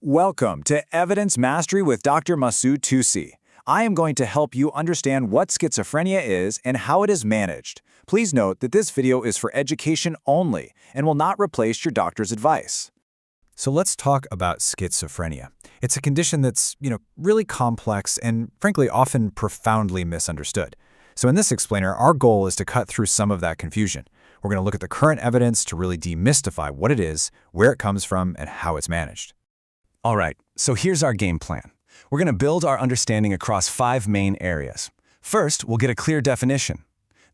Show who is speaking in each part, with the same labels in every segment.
Speaker 1: Welcome to Evidence Mastery with Dr. Masoud Tusi. I am going to help you understand what schizophrenia is and how it is managed. Please note that this video is for education only and will not replace your doctor's advice.
Speaker 2: So let's talk about schizophrenia. It's a condition that's, really complex and, frankly, often profoundly misunderstood. So in this explainer, our goal is to cut through some of that confusion. We're going to look at the current evidence to really demystify what it is, where it comes from, and how it's managed.
Speaker 3: All right, so here's our game plan. We're going to build our understanding across 5 main areas. First, we'll get a clear definition.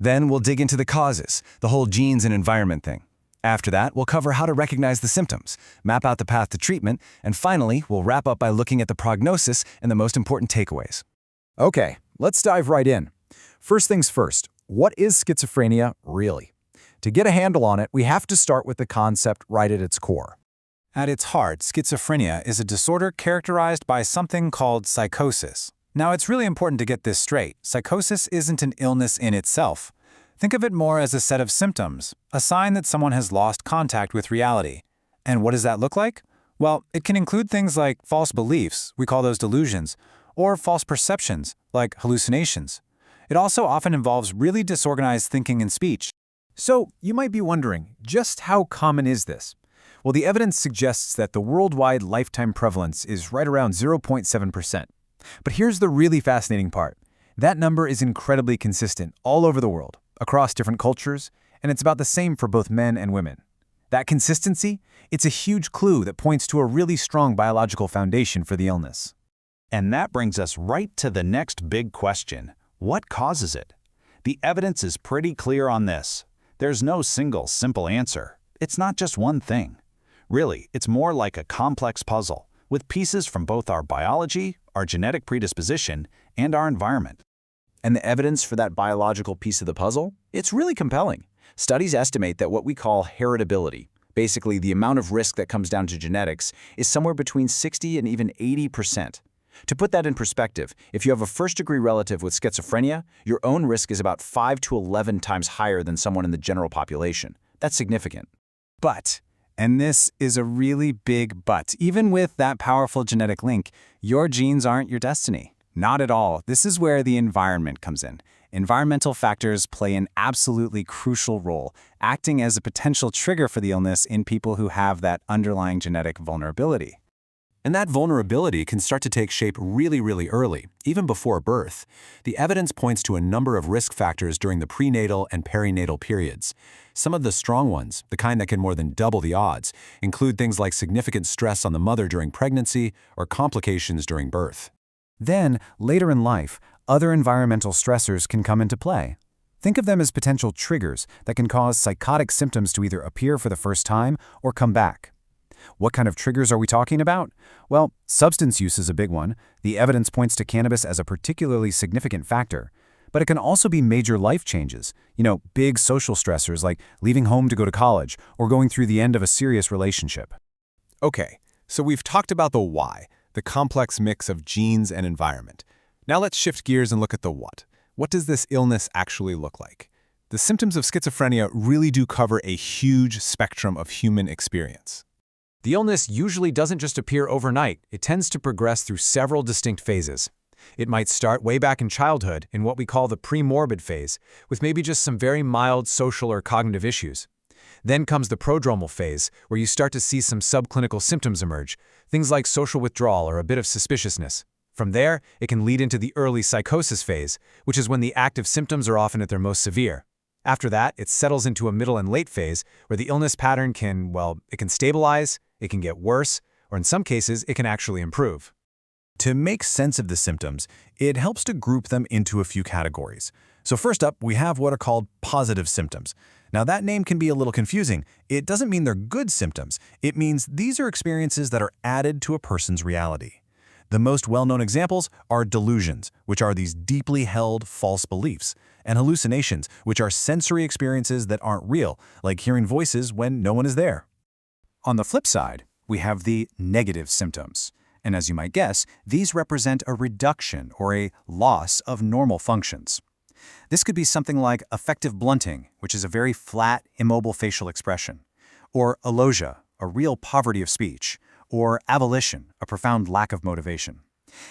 Speaker 3: Then we'll dig into the causes, the whole genes and environment thing. After that, we'll cover how to recognize the symptoms, map out the path to treatment, and finally, we'll wrap up by looking at the prognosis and the most important takeaways.
Speaker 2: Okay, let's dive right in. First things first, what is schizophrenia really? To get a handle on it, we have to start with the concept right at its core. At its heart, schizophrenia is a disorder characterized by something called psychosis. Now, it's really important to get this straight. Psychosis isn't an illness in itself. Think of it more as a set of symptoms, a sign that someone has lost contact with reality. And what does that look like? Well, it can include things like false beliefs, we call those delusions, or false perceptions, like hallucinations. It also often involves really disorganized thinking and speech. So, you might be wondering, just how common is this? Well, the evidence suggests that the worldwide lifetime prevalence is right around 0.7%. But here's the really fascinating part. That number is incredibly consistent all over the world, across different cultures, and it's about the same for both men and women. That consistency, it's a huge clue that points to a really strong biological foundation for the illness.
Speaker 4: And that brings us right to the next big question. What causes it? The evidence is pretty clear on this. There's no single, simple answer. It's not just one thing. Really, it's more like a complex puzzle, with pieces from both our biology, our genetic predisposition, and our environment.
Speaker 1: And the evidence for that biological piece of the puzzle? It's really compelling. Studies estimate that what we call heritability, basically the amount of risk that comes down to genetics, is somewhere between 60 and even 80%. To put that in perspective, if you have a first-degree relative with schizophrenia, your own risk is about 5 to 11 times higher than someone in the general population. That's significant.
Speaker 2: But, and this is a really big but, even with that powerful genetic link, your genes aren't your destiny. Not at all. This is where the environment comes in. Environmental factors play an absolutely crucial role, acting as a potential trigger for the illness in people who have that underlying genetic vulnerability.
Speaker 3: And that vulnerability can start to take shape really early, even before birth. The evidence points to a number of risk factors during the prenatal and perinatal periods. Some of the strong ones, the kind that can more than double the odds, include things like significant stress on the mother during pregnancy or complications during birth.
Speaker 2: Then, later in life, other environmental stressors can come into play. Think of them as potential triggers that can cause psychotic symptoms to either appear for the first time or come back. What kind of triggers are we talking about? Well, substance use is a big one. The evidence points to cannabis as a particularly significant factor. But it can also be major life changes. Big social stressors like leaving home to go to college or going through the end of a serious relationship.
Speaker 5: Okay, so we've talked about the why, the complex mix of genes and environment. Now let's shift gears and look at the what. What does this illness actually look like? The symptoms of schizophrenia really do cover a huge spectrum of human experience.
Speaker 2: The illness usually doesn't just appear overnight. It tends to progress through several distinct phases. It might start way back in childhood in what we call the pre-morbid phase, with maybe just some very mild social or cognitive issues. Then comes the prodromal phase, where you start to see some subclinical symptoms emerge, things like social withdrawal or a bit of suspiciousness. From there, it can lead into the early psychosis phase, which is when the active symptoms are often at their most severe. After that, it settles into a middle and late phase, where the illness pattern can stabilize, it can get worse, or in some cases, it can actually improve.
Speaker 3: To make sense of the symptoms, it helps to group them into a few categories. So first up, we have what are called positive symptoms. Now that name can be a little confusing. It doesn't mean they're good symptoms. It means these are experiences that are added to a person's reality. The most well-known examples are delusions, which are these deeply held false beliefs, and hallucinations, which are sensory experiences that aren't real, like hearing voices when no one is there.
Speaker 2: On the flip side, we have the negative symptoms. And as you might guess, these represent a reduction or a loss of normal functions. This could be something like affective blunting, which is a very flat, immobile facial expression, or alogia, a real poverty of speech, or avolition, a profound lack of motivation.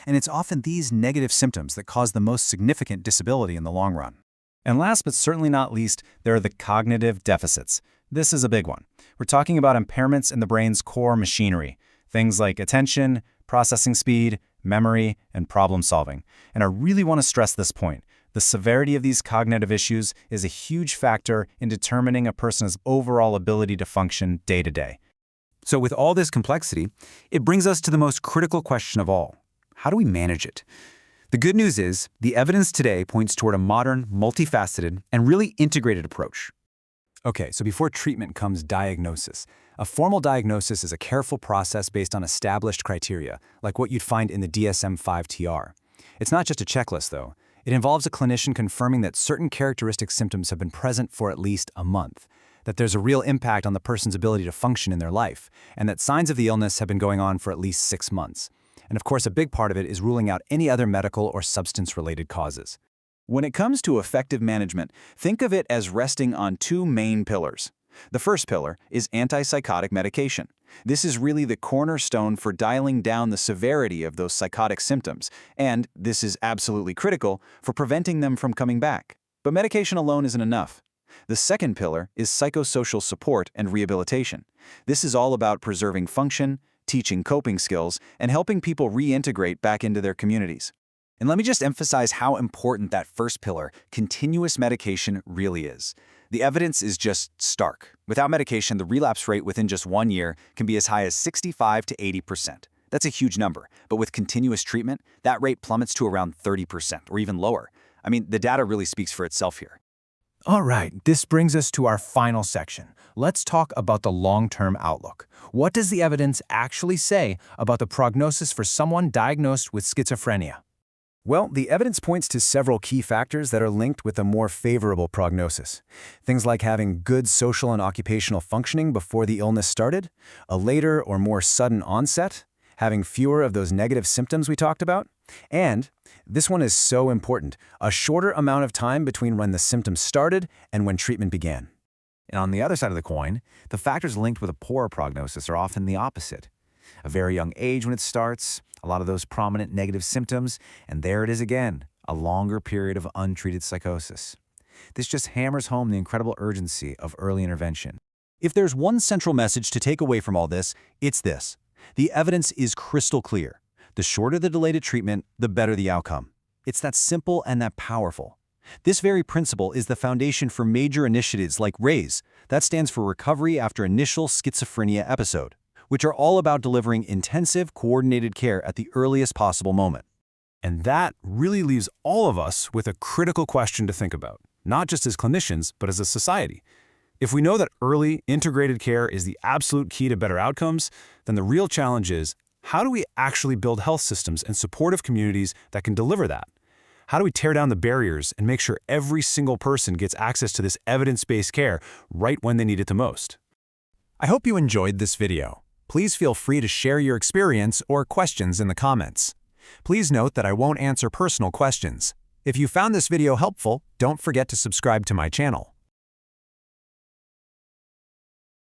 Speaker 2: And it's often these negative symptoms that cause the most significant disability in the long run.
Speaker 3: And last but certainly not least, there are the cognitive deficits. This is a big one. We're talking about impairments in the brain's core machinery, things like attention, processing speed, memory, and problem solving. And I really want to stress this point. The severity of these cognitive issues is a huge factor in determining a person's overall ability to function day to day.
Speaker 2: So with all this complexity, it brings us to the most critical question of all. How do we manage it? The good news is, the evidence today points toward a modern, multifaceted, and really integrated approach. Okay, so before treatment comes diagnosis. A formal diagnosis is a careful process based on established criteria, like what you'd find in the DSM-5-TR. It's not just a checklist, though. It involves a clinician confirming that certain characteristic symptoms have been present for at least a month, that there's a real impact on the person's ability to function in their life, and that signs of the illness have been going on for at least 6 months. And of course, a big part of it is ruling out any other medical or substance-related causes.
Speaker 1: When it comes to effective management, think of it as resting on two main pillars. The first pillar is antipsychotic medication. This is really the cornerstone for dialing down the severity of those psychotic symptoms, and this is absolutely critical for preventing them from coming back. But medication alone isn't enough. The second pillar is psychosocial support and rehabilitation. This is all about preserving function, teaching coping skills, and helping people reintegrate back into their communities. And let me just emphasize how important that first pillar, continuous medication, really is. The evidence is just stark. Without medication, the relapse rate within just 1 year can be as high as 65 to 80%. That's a huge number, but with continuous treatment, that rate plummets to around 30% or even lower. I mean, the data really speaks for itself here.
Speaker 2: All right, this brings us to our final section. Let's talk about the long-term outlook. What does the evidence actually say about the prognosis for someone diagnosed with schizophrenia? Well, the evidence points to several key factors that are linked with a more favorable prognosis. Things like having good social and occupational functioning before the illness started, a later or more sudden onset, having fewer of those negative symptoms we talked about, and, this one is so important, a shorter amount of time between when the symptoms started and when treatment began.
Speaker 3: And on the other side of the coin, the factors linked with a poorer prognosis are often the opposite. A very young age when it starts, a lot of those prominent negative symptoms, and there it is again, a longer period of untreated psychosis. This just hammers home the incredible urgency of early intervention.
Speaker 1: If there's one central message to take away from all this, it's this. The evidence is crystal clear. The shorter the delay to treatment, the better the outcome. It's that simple and that powerful. This very principle is the foundation for major initiatives like RAISE, that stands for Recovery After Initial Schizophrenia Episode, which are all about delivering intensive, coordinated care at the earliest possible moment.
Speaker 2: And that really leaves all of us with a critical question to think about, not just as clinicians, but as a society. If we know that early, integrated care is the absolute key to better outcomes, then the real challenge is, how do we actually build health systems and supportive communities that can deliver that? How do we tear down the barriers and make sure every single person gets access to this evidence-based care right when they need it the most? I hope you enjoyed this video. Please feel free to share your experience or questions in the comments. Please note that I won't answer personal questions. If you found this video helpful, don't forget to subscribe to my channel.